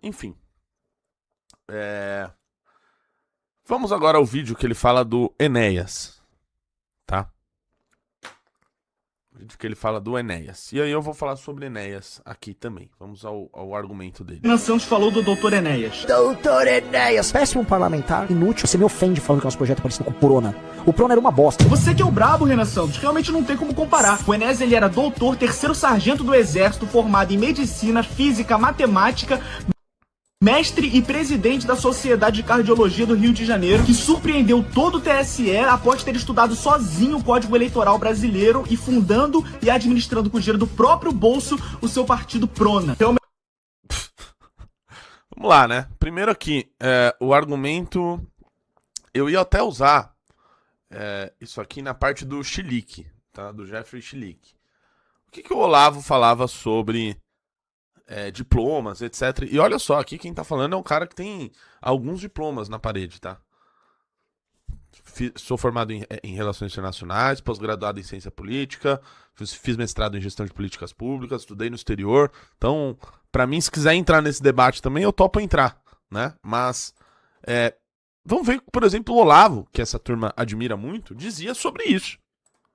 enfim. Vamos agora ao vídeo que ele fala do Enéas, tá? O vídeo que ele fala do Enéas. E aí eu vou falar sobre Enéas aqui também. Vamos ao argumento dele. Renan Santos falou do Dr. Enéas. Doutor Enéas, péssimo parlamentar, inútil. Você me ofende falando que nosso projeto é parecido com o Prona. O Prona era uma bosta. Você que é o brabo, Renan Santos, realmente não tem como comparar. O Enéas, ele era doutor, terceiro sargento do exército, formado em medicina, física, matemática, mestre e presidente da Sociedade de Cardiologia do Rio de Janeiro, que surpreendeu todo o TSE após ter estudado sozinho o Código Eleitoral brasileiro e fundando e administrando com o dinheiro do próprio bolso o seu partido Prona. Vamos lá, né? Primeiro aqui, o argumento... Eu ia até usar isso aqui na parte do Chilique, tá? Do Jeffrey Chilique. O que o Olavo falava sobre diplomas, etc. E olha só, aqui quem tá falando é um cara que tem alguns diplomas na parede, tá? Sou formado em Relações Internacionais, pós-graduado em Ciência Política, fiz mestrado em Gestão de Políticas Públicas, estudei no exterior. Então, pra mim, se quiser entrar nesse debate também, eu topo entrar, né? Mas, vamos ver, por exemplo, o Olavo, que essa turma admira muito, dizia sobre isso.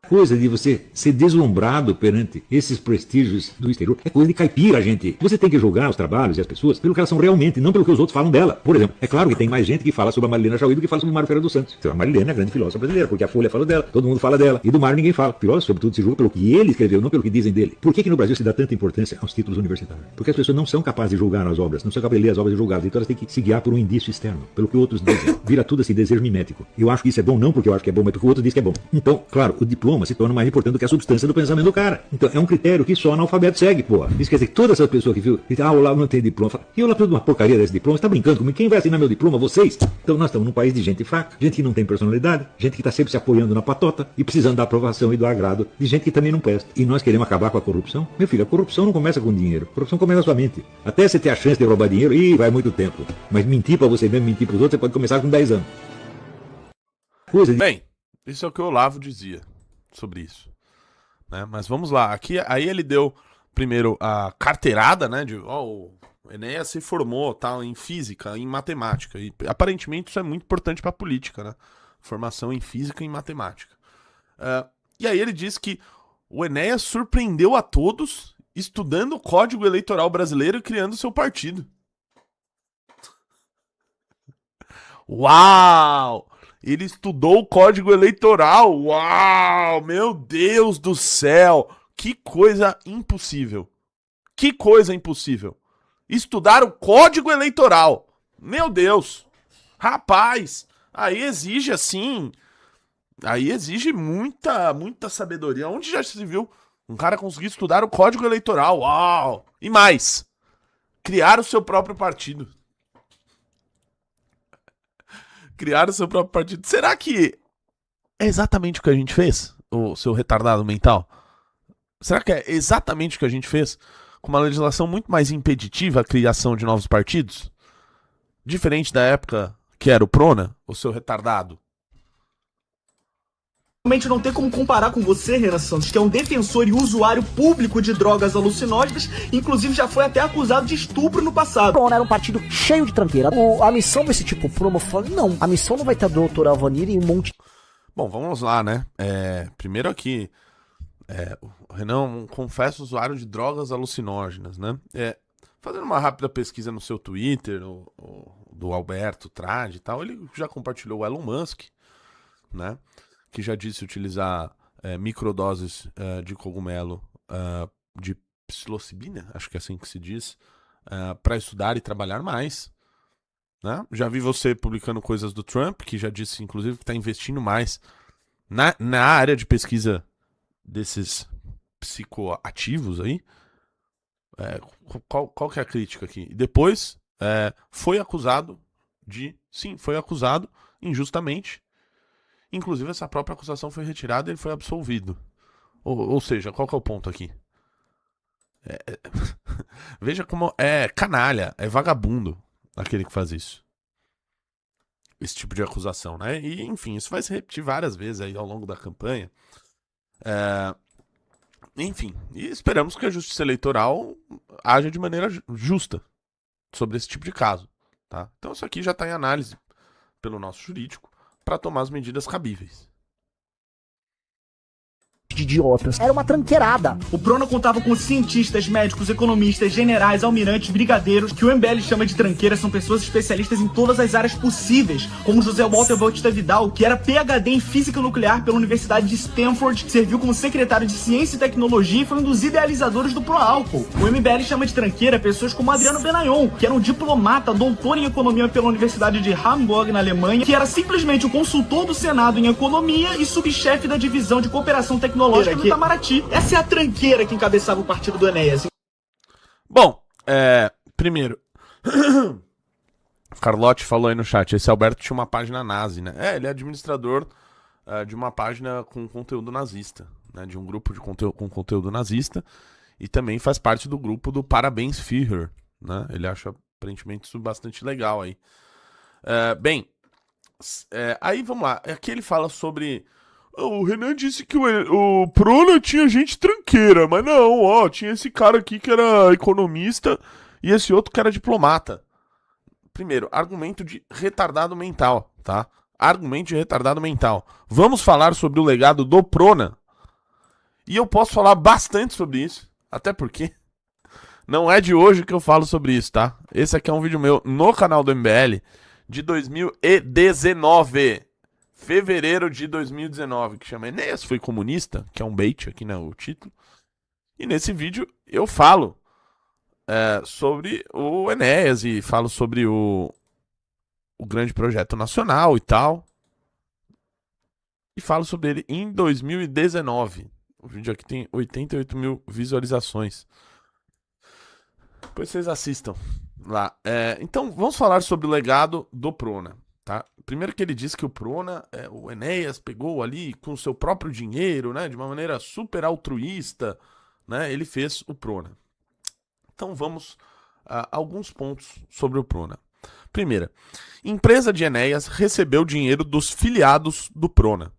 Coisa de você ser deslumbrado perante esses prestígios do exterior é coisa de caipira, gente. Você tem que julgar os trabalhos e as pessoas pelo que elas são realmente, não pelo que os outros falam dela. Por exemplo, é claro que tem mais gente que fala sobre a Marilena Chauí do que fala sobre o Mário Ferreira dos Santos. Então, a Marilena é a grande filósofa brasileira, porque a Folha fala dela, todo mundo fala dela. E do Mário ninguém fala. Filósofo, sobretudo, se julga pelo que ele escreveu, não pelo que dizem dele. Por que no Brasil se dá tanta importância aos títulos universitários? Porque as pessoas não são capazes de julgar as obras, não são capazes de ler as obras julgadas. Então elas têm que se guiar por um indício externo, pelo que outros dizem. Vira tudo esse desejo mimético. Eu acho que isso é bom, não porque eu acho que é bom, mas porque o outro diz que é bom. Então, claro, o diploma se torna mais importante do que a substância do pensamento do cara. Então é um critério que só analfabeto segue, porra. Isso quer dizer que todas essas pessoas que viu, o Olavo não tem diploma, fala, e o Olavo precisa de uma porcaria desse diploma, você tá brincando comigo? Quem vai assinar meu diploma? Vocês? Então nós estamos num país de gente fraca, gente que não tem personalidade, gente que está sempre se apoiando na patota e precisando da aprovação e do agrado de gente que também não presta. E nós queremos acabar com a corrupção? Meu filho, a corrupção não começa com dinheiro, a corrupção começa na sua mente. Até você ter a chance de roubar dinheiro, vai muito tempo. Mas mentir pra você mesmo, mentir pros outros, você pode começar com 10 anos. Bem, isso é o que o Olavo dizia sobre isso. Né? Mas vamos lá, aí ele deu primeiro a carteirada, né, de o Enéas se formou tal, em física, em matemática, e aparentemente isso é muito importante para a política, né, formação em física e em matemática. E aí ele diz que o Enéas surpreendeu a todos estudando o Código Eleitoral Brasileiro e criando seu partido. Uau! Ele estudou o Código Eleitoral. Uau! Meu Deus do céu! Que coisa impossível. Que coisa impossível. Estudar o Código Eleitoral. Meu Deus. Rapaz, aí exige assim... Aí exige muita sabedoria. Onde já se viu um cara conseguir estudar o Código Eleitoral? Uau! E mais, criar o seu próprio partido. Criar o seu próprio partido. Será que é exatamente o que a gente fez? O seu retardado mental? Será que é exatamente o que a gente fez? Com uma legislação muito mais impeditiva a criação de novos partidos? Diferente da época que era o Prona, o seu retardado? Realmente não tem como comparar com você, Renan Santos, que é um defensor e usuário público de drogas alucinógenas, inclusive já foi até acusado de estupro no passado. O Prona era um partido cheio de tranqueira. A missão desse tipo promo, eu falei, não, a missão não vai ter a doutora Alvanir e um monte... Bom, vamos lá, né? Primeiro aqui, o Renan, um confesso usuário de drogas alucinógenas, né? Fazendo uma rápida pesquisa no seu Twitter, do Alberto Tradi e tal, ele já compartilhou o Elon Musk, né? Que já disse utilizar microdoses de cogumelo de psilocibina, acho que é assim que se diz, para estudar e trabalhar mais. Né? Já vi você publicando coisas do Trump, que já disse, inclusive, que está investindo mais na área de pesquisa desses psicoativos aí. Qual que é a crítica aqui? E depois foi acusado injustamente. Inclusive, essa própria acusação foi retirada e ele foi absolvido. Ou seja, qual que é o ponto aqui? Veja como é canalha, é vagabundo aquele que faz isso. Esse tipo de acusação, né? E, enfim, isso vai se repetir várias vezes aí ao longo da campanha. Enfim, e esperamos que a justiça eleitoral haja de maneira justa. sobre esse tipo de caso, tá? Então isso aqui já está em análise pelo nosso jurídico para tomar as medidas cabíveis. De idiotas. Era uma tranqueirada. O Prona contava com cientistas, médicos, economistas, generais, almirantes, brigadeiros, que o MBL chama de tranqueira, são pessoas especialistas em todas as áreas possíveis, como José Walter Bautista Vidal, que era PhD em Física Nuclear pela Universidade de Stanford, serviu como secretário de Ciência e Tecnologia e foi um dos idealizadores do Proálcool. O MBL chama de tranqueira pessoas como Adriano Benayon, que era um diplomata, doutor em Economia pela Universidade de Hamburg, na Alemanha, que era simplesmente o consultor do Senado em Economia e subchefe da Divisão de Cooperação Tecnológica do Itamaraty. Essa é a tranqueira que encabeçava o partido do Enéas. Bom, primeiro, Carlotti falou aí no chat, esse Alberto tinha uma página nazi, né? Ele é administrador de uma página com conteúdo nazista, né? De um grupo com conteúdo nazista, e também faz parte do grupo do Parabéns Führer, né? Ele acha aparentemente isso bastante legal aí. Aí vamos lá, aqui ele fala sobre... O Renan disse que o Prona tinha gente tranqueira, mas não, ó, tinha esse cara aqui que era economista e esse outro que era diplomata. Primeiro, argumento de retardado mental, tá? Argumento de retardado mental. Vamos falar sobre o legado do Prona. E eu posso falar bastante sobre isso, até porque não é de hoje que eu falo sobre isso, tá? Esse aqui é um vídeo meu no canal do MBL de 2019. Fevereiro de 2019, que chama Enéas Foi Comunista, que é um bait aqui, né, o título. E nesse vídeo eu falo sobre o Enéas e falo sobre o grande projeto nacional e tal. E falo sobre ele em 2019. O vídeo aqui tem 88 mil visualizações. Depois vocês assistam lá. Então vamos falar sobre o legado do Prona. Tá? Primeiro que ele disse que o Prona, o Enéas pegou ali com o seu próprio dinheiro, né, de uma maneira super altruísta, né, ele fez o Prona. Então vamos a alguns pontos sobre o Prona. Primeira, empresa de Enéas recebeu dinheiro dos filiados do Prona.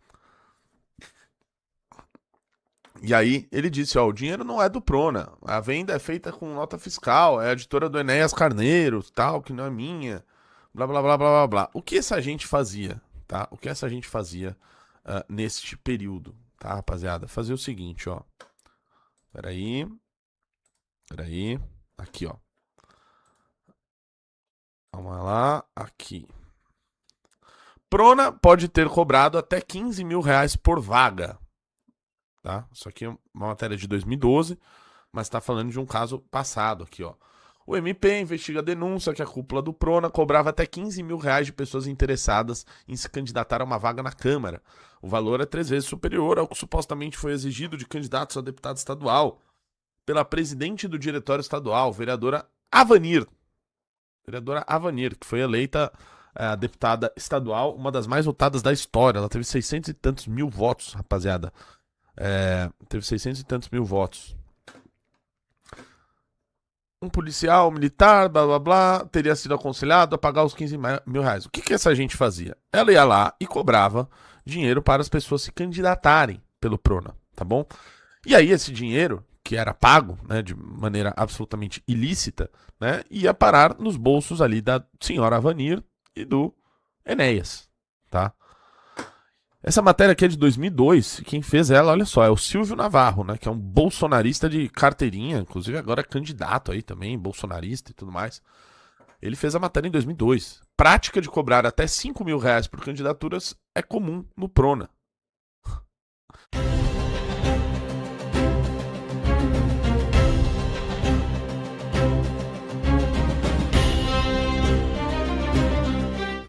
E aí ele disse, ó, o dinheiro não é do Prona, a venda é feita com nota fiscal, é a editora do Enéas Carneiro, tal, que não é minha. Blá, blá, blá, blá, blá, blá. O que essa gente fazia, tá? O que essa gente fazia neste período, tá, rapaziada? Fazia o seguinte, ó. Peraí. Aqui, ó. Vamos lá, aqui. Prona pode ter cobrado até 15 mil reais por vaga, tá? Isso aqui é uma matéria de 2012, mas tá falando de um caso passado aqui, ó. O MP investiga a denúncia que a cúpula do Prona cobrava até 15 mil reais de pessoas interessadas em se candidatar a uma vaga na Câmara. O valor é 3 vezes superior ao que supostamente foi exigido de candidatos a deputado estadual pela presidente do diretório estadual, vereadora Avanir. Vereadora Avanir, que foi eleita deputada estadual, uma das mais votadas da história. Ela teve 600 e tantos mil votos, rapaziada. Teve 600 e tantos mil votos. Um policial, militar, blá blá blá, teria sido aconselhado a pagar os 15 mil reais. O que essa gente fazia? Ela ia lá e cobrava dinheiro para as pessoas se candidatarem pelo Prona, tá bom? E aí esse dinheiro, que era pago, né, de maneira absolutamente ilícita, né, ia parar nos bolsos ali da senhora Avanir e do Enéas, tá? Essa matéria aqui é de 2002, quem fez ela, olha só, é o Silvio Navarro, né, que é um bolsonarista de carteirinha, inclusive agora é candidato aí também, bolsonarista e tudo mais. Ele fez a matéria em 2002. Prática de cobrar até 5 mil reais por candidaturas é comum no Prona.